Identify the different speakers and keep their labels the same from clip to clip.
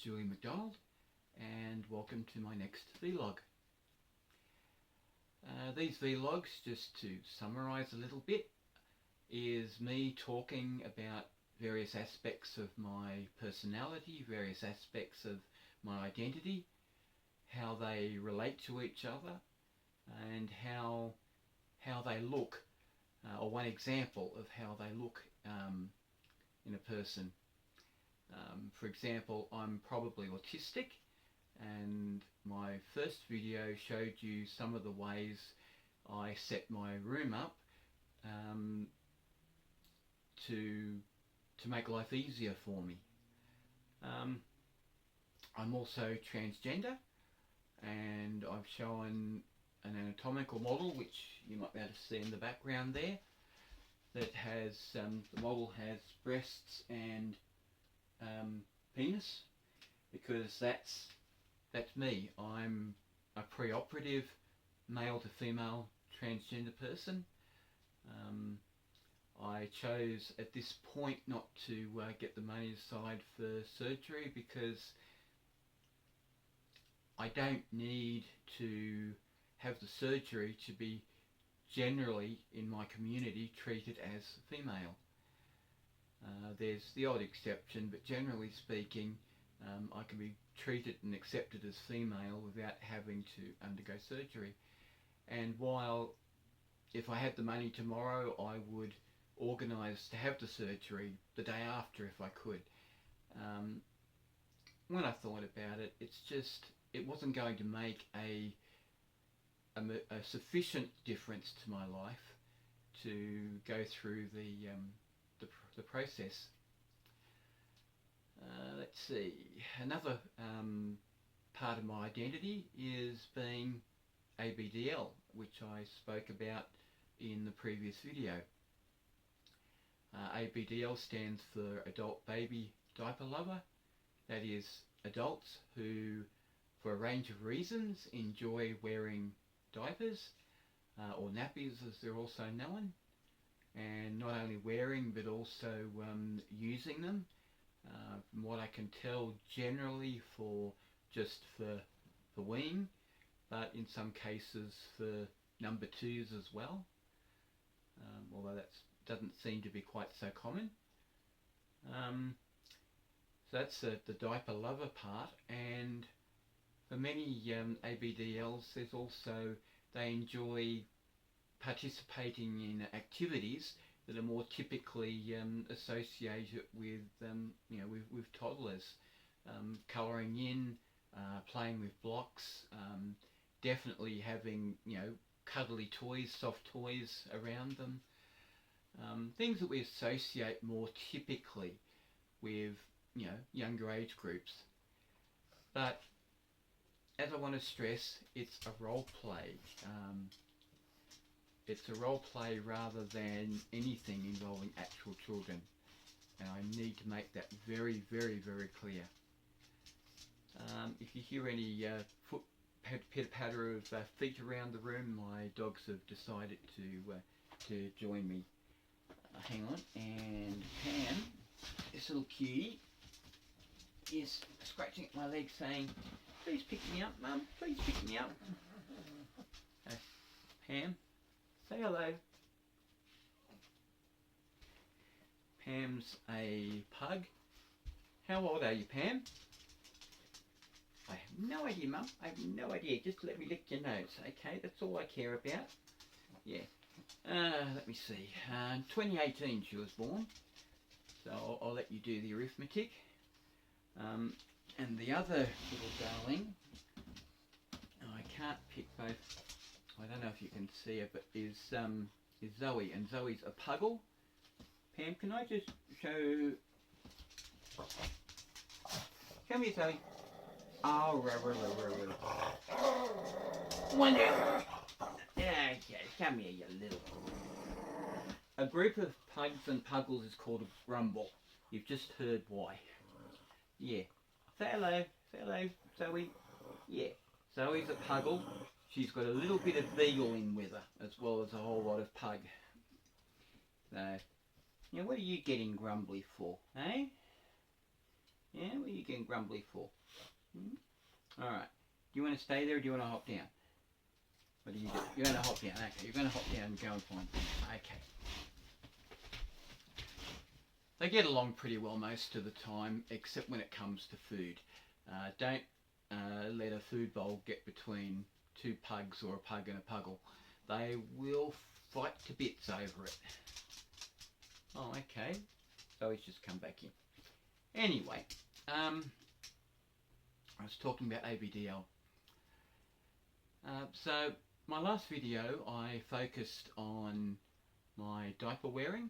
Speaker 1: Julie McDonald, and welcome to my next vlog. These vlogs, just to summarise a little bit, is me talking about various aspects of my personality, various aspects of my identity, how they relate to each other, and how they look, or one example of how they look in a person. For example, I'm probably autistic, and my first video showed you some of the ways I set my room up to make life easier for me. I'm also transgender, and I've shown an anatomical model, which you might be able to see in the background there, that has, the model has breasts and penis, because that's me. I'm a pre-operative male to female transgender person. I chose at this point not to get the money aside for surgery, because I don't need to have the surgery to be generally in my community treated as female. There's the odd exception, but generally speaking, I can be treated and accepted as female without having to undergo surgery. And while if I had the money tomorrow, I would organise to have the surgery the day after if I could. When I thought about it, it wasn't going to make a sufficient difference to my life to go through the process. Let's see, another part of my identity is being ABDL, which I spoke about in the previous video. ABDL stands for Adult Baby Diaper Lover. That is, adults who, for a range of reasons, enjoy wearing diapers, or nappies as they're also known, and not only wearing but also using them. From what I can tell, generally just for weeing, but in some cases for number twos as well, although that doesn't seem to be quite so common. So that's the diaper lover part, and for many ABDLs, there's also, they enjoy participating in activities that are more typically associated with, with toddlers, colouring in, playing with blocks, definitely having, cuddly toys, soft toys around them, things that we associate more typically with, younger age groups. But as I want to stress, it's a role play. It's a role play rather than anything involving actual children, and I need to make that very, very, very clear. If you hear any pitter-patter of feet around the room, my dogs have decided to join me. Hang on, and Pam, this little cutie, is scratching at my leg saying, "Please pick me up, Mum, please pick me up." Pam, say hello. Pam's a pug. How old are you, Pam? I have no idea, Mum. I have no idea. Just let me lick your nose, okay? That's all I care about. Yeah. Let me see. 2018 she was born. So I'll let you do the arithmetic. And the other little darling, I can't pick both. I don't know if you can see her, but is Zoe, and Zoe's a puggle. Pam, can I just show? Come here, Zoe. Oh, wonder. Okay, come here, you little. A group of pugs and puggles is called a grumble. You've just heard why. Yeah. Say hello, Zoe. Yeah. Zoe's a puggle. She's got a little bit of beagle in with her, as well as a whole lot of pug. So, what are you getting grumbly for, eh? Yeah, what are you getting grumbly for? Alright. Do you want to stay there or do you want to hop down? What do you do? You're going to hop down. Okay, you're going to hop down and go and find things. Okay. They get along pretty well most of the time, except when it comes to food. Don't let a food bowl get between two pugs or a pug and a puggle. They will fight to bits over it. Oh, okay. So he's just come back in. Anyway, I was talking about ABDL. So my last video I focused on my diaper wearing.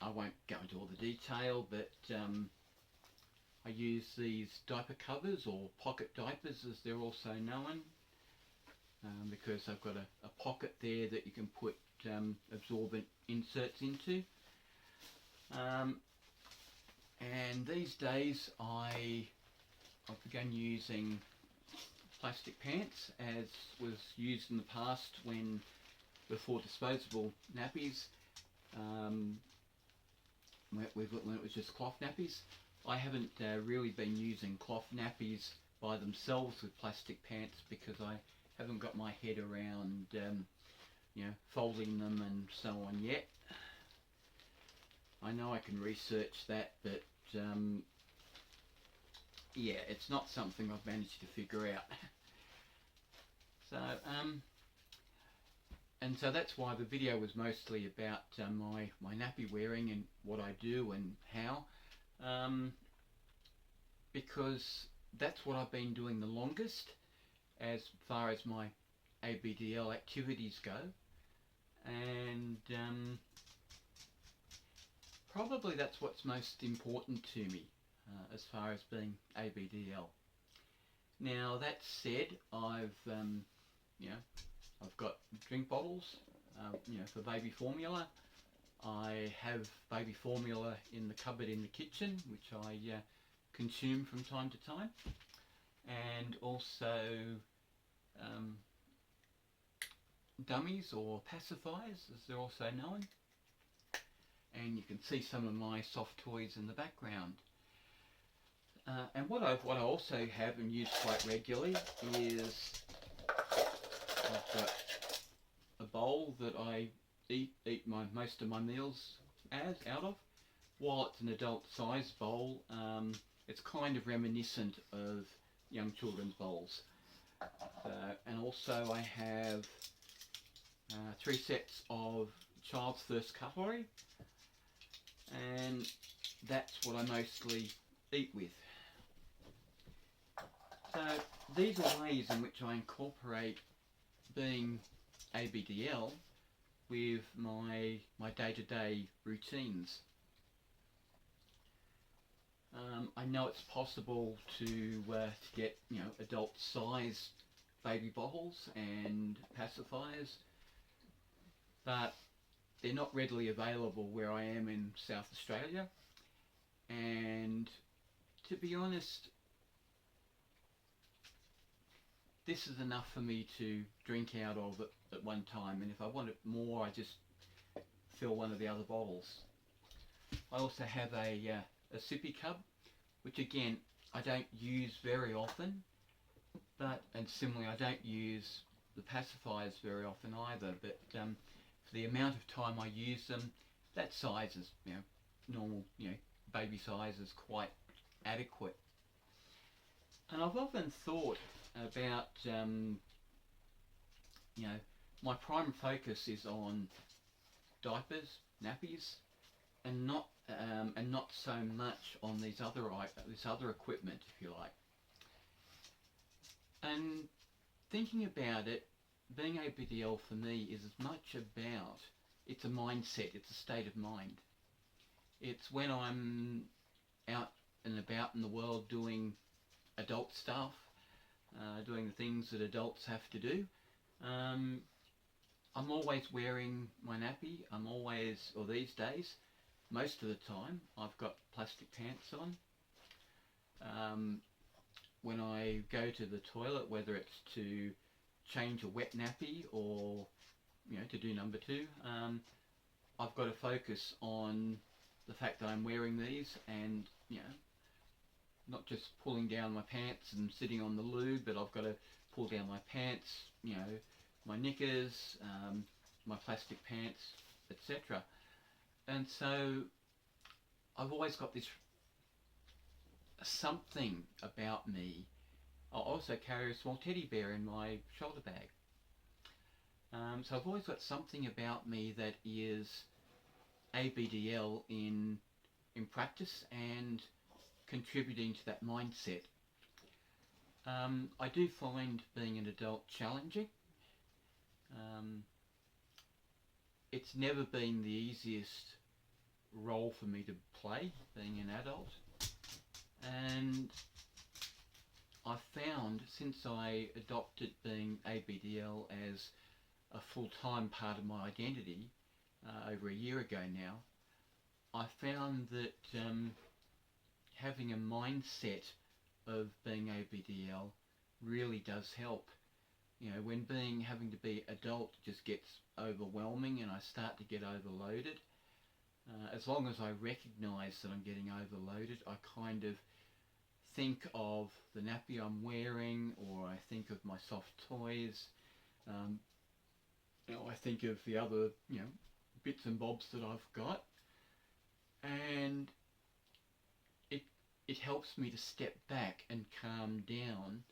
Speaker 1: I won't go into all the detail, but I use these diaper covers, or pocket diapers as they're also known, because I've got a pocket there that you can put absorbent inserts into. And these days I've begun using plastic pants, as was used in the past before disposable nappies, when it was just cloth nappies. I haven't really been using cloth nappies by themselves with plastic pants because I haven't got my head around folding them and so on yet. I know I can research that, but yeah, it's not something I've managed to figure out. So and so that's why the video was mostly about my nappy wearing and what I do and how, because that's what I've been doing the longest as far as my ABDL activities go, and probably that's what's most important to me as far as being ABDL. Now that said, I've got drink bottles, for baby formula. I have baby formula in the cupboard in the kitchen, which I consume from time to time, and also dummies, or pacifiers as they're also known. And you can see some of my soft toys in the background. And what I also have and use quite regularly is I've got a bowl that I eat most of my meals out of. While it's an adult size bowl, it's kind of reminiscent of young children's bowls. And also I have 3 sets of child's first cutlery, and that's what I mostly eat with. So these are ways in which I incorporate being ABDL with my day-to-day routines. I know it's possible to get adult size baby bottles and pacifiers, but they're not readily available where I am in South Australia, and to be honest, this is enough for me to drink out of at one time, and if I want it more I just fill one of the other bottles. I also have a sippy cup, which again I don't use very often, and similarly I don't use the pacifiers very often either, but for the amount of time I use them, that size is normal, baby size is quite adequate. And I've often thought about my prime focus is on diapers, nappies, and not so much on this other equipment, if you like. And thinking about it, being ABDL for me is as much about, it's a mindset, it's a state of mind. It's when I'm out and about in the world doing adult stuff, doing the things that adults have to do. I'm always wearing my nappy. I'm always, or these days, most of the time, I've got plastic pants on. When I go to the toilet, whether it's to change a wet nappy or to do number 2, I've got to focus on the fact that I'm wearing these, and not just pulling down my pants and sitting on the loo, but I've got to pull down my pants, my knickers, my plastic pants, etc. And so I've always got this something about me. I also carry a small teddy bear in my shoulder bag. So I've always got something about me that is ABDL in practice and contributing to that mindset. I do find being an adult challenging. It's never been the easiest role for me to play, being an adult. And I've found, since I adopted being ABDL as a full-time part of my identity over a year ago now, I found that having a mindset of being ABDL really does help. When having to be adult just gets overwhelming and I start to get overloaded, as long as I recognise that I'm getting overloaded, I kind of think of the nappy I'm wearing, or I think of my soft toys, I think of the other bits and bobs that I've got, and it helps me to step back and calm down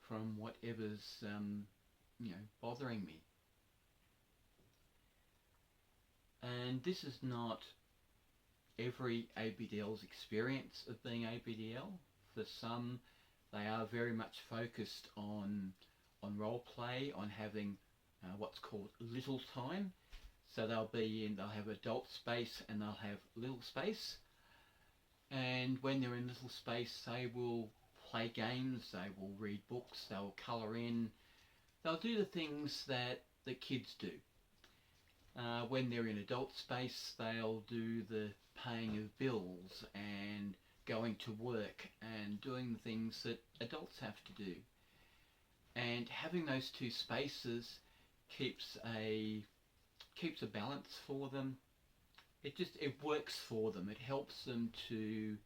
Speaker 1: from whatever's bothering me. And this is not every ABDL's experience of being ABDL. For some, they are very much focused on role play, on having what's called little time. So they'll have adult space and they'll have little space. And when they're in little space, they will play games, they will read books, they'll colour in, they'll do the things that the kids do. When they're in adult space, they'll do the paying of bills and going to work and doing the things that adults have to do. And having those two spaces keeps a balance for them. It works for them. It helps them to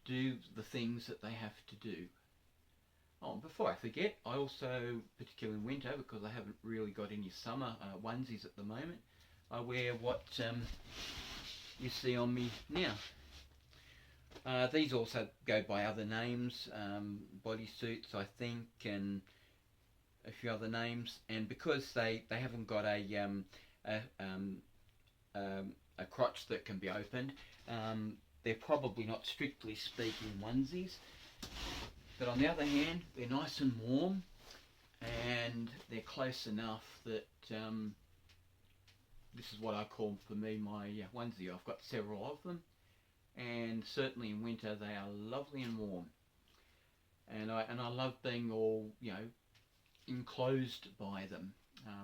Speaker 1: do the things that they have to do. Oh, before I forget, I also, particularly in winter, because I haven't really got any summer onesies at the moment, I wear what you see on me now. These also go by other names, bodysuits I think, and a few other names. And because they haven't got a crotch that can be opened, they're probably not strictly speaking onesies. But on the other hand, they're nice and warm, and they're close enough that this is what I call, for me, my onesie. I've got several of them, and certainly in winter they are lovely and warm. And I love being all enclosed by them,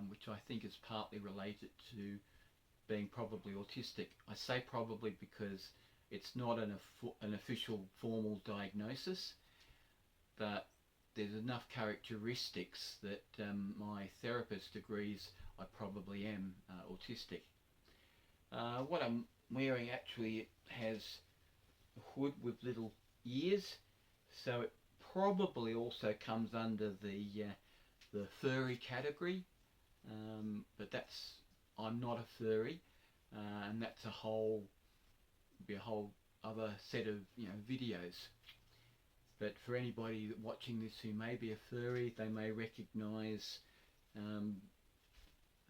Speaker 1: which I think is partly related to being probably autistic. I say probably because it's not an official formal diagnosis, but there's enough characteristics that my therapist agrees I probably am autistic. What I'm wearing actually has a hood with little ears, so it probably also comes under the furry category, but I'm not a furry, and that's a whole other set of videos. But for anybody watching this who may be a furry, they may recognise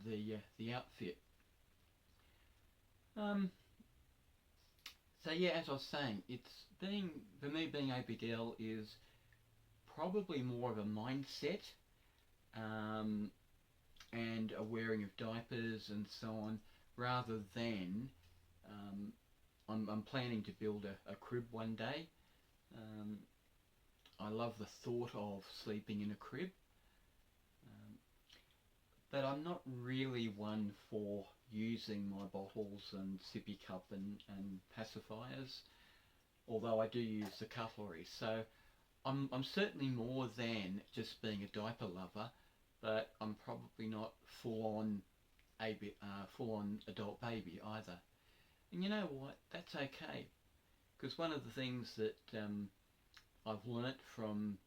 Speaker 1: the outfit. So yeah, as I was saying, for me being ABDL is probably more of a mindset, and a wearing of diapers and so on, rather than I'm planning to build a crib one day. I love the thought of sleeping in a crib, but I'm not really one for using my bottles and sippy cup and pacifiers, although I do use the cutlery. So I'm certainly more than just being a diaper lover, but I'm probably not full on adult baby either. And you know what? That's okay. Because one of the things that I've learnt from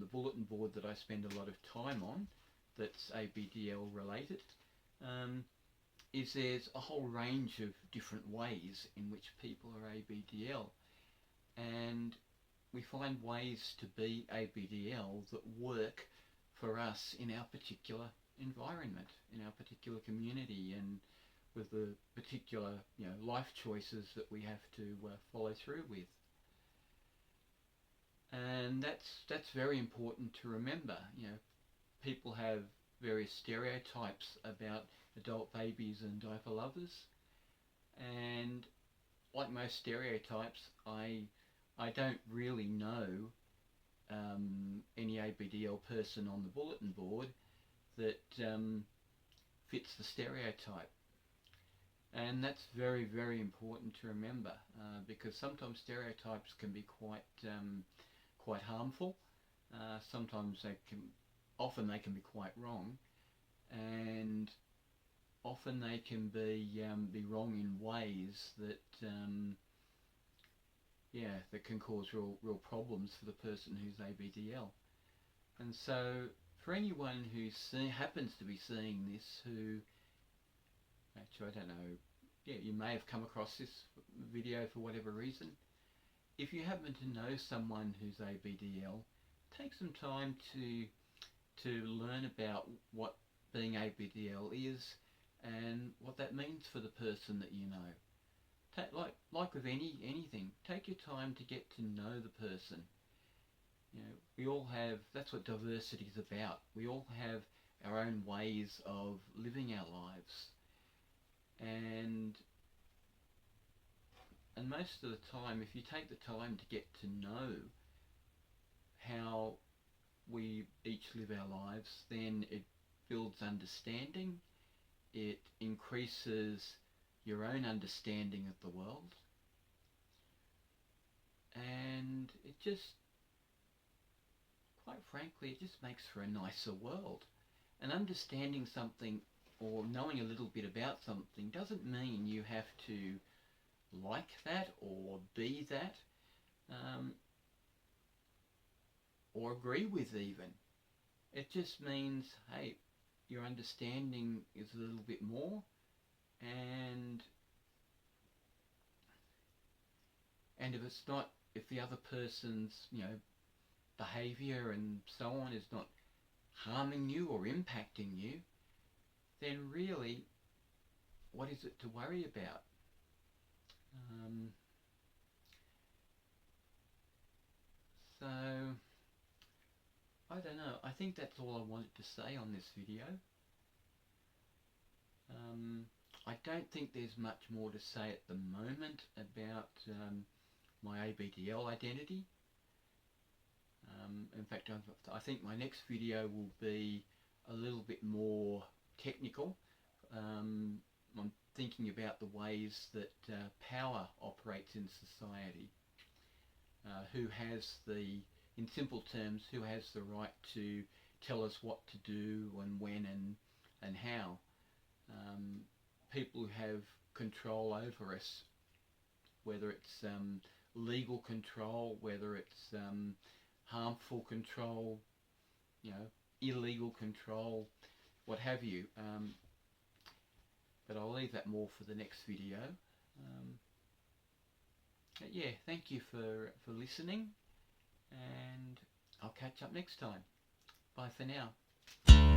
Speaker 1: the bulletin board that I spend a lot of time on, that's ABDL related, is there's a whole range of different ways in which people are ABDL. And we find ways to be ABDL that work for us in our particular environment, in our particular community, and with the particular life choices that we have to follow through with. And that's very important to remember. People have various stereotypes about adult babies and diaper lovers, and like most stereotypes, I don't really know any ABDL person on the bulletin board that fits the stereotype. And that's very, very important to remember, because sometimes stereotypes can be quite harmful. Sometimes often they can be quite wrong, and often they can be wrong in ways that that can cause real problems for the person who's ABDL. And so for anyone who happens to be seeing this, who actually, I don't know, you may have come across this video for whatever reason. If you happen to know someone who's ABDL, take some time to learn about what being ABDL is and what that means for the person that you know. Like with anything, take your time to get to know the person. We all have, that's what diversity is about. We all have our own ways of living our lives. And most of the time, if you take the time to get to know how we each live our lives, then it builds understanding, it increases your own understanding of the world, and it just, quite frankly, it just makes for a nicer world. And understanding something or knowing a little bit about something doesn't mean you have to like that or be that, or agree with even. It just means, hey, your understanding is a little bit more, and if the other person's behaviour and so on is not harming you or impacting you, then really, what is it to worry about? So, I don't know. I think that's all I wanted to say on this video. I don't think there's much more to say at the moment about my ABDL identity. In fact, I think my next video will be a little bit more technical. I'm thinking about the ways that power operates in society. Who has in simple terms, who has the right to tell us what to do and when and how. People who have control over us, whether it's legal control, whether it's harmful control, illegal control, what have you. But I'll leave that more for the next video. But yeah, thank you for listening, and I'll catch up next time. Bye for now.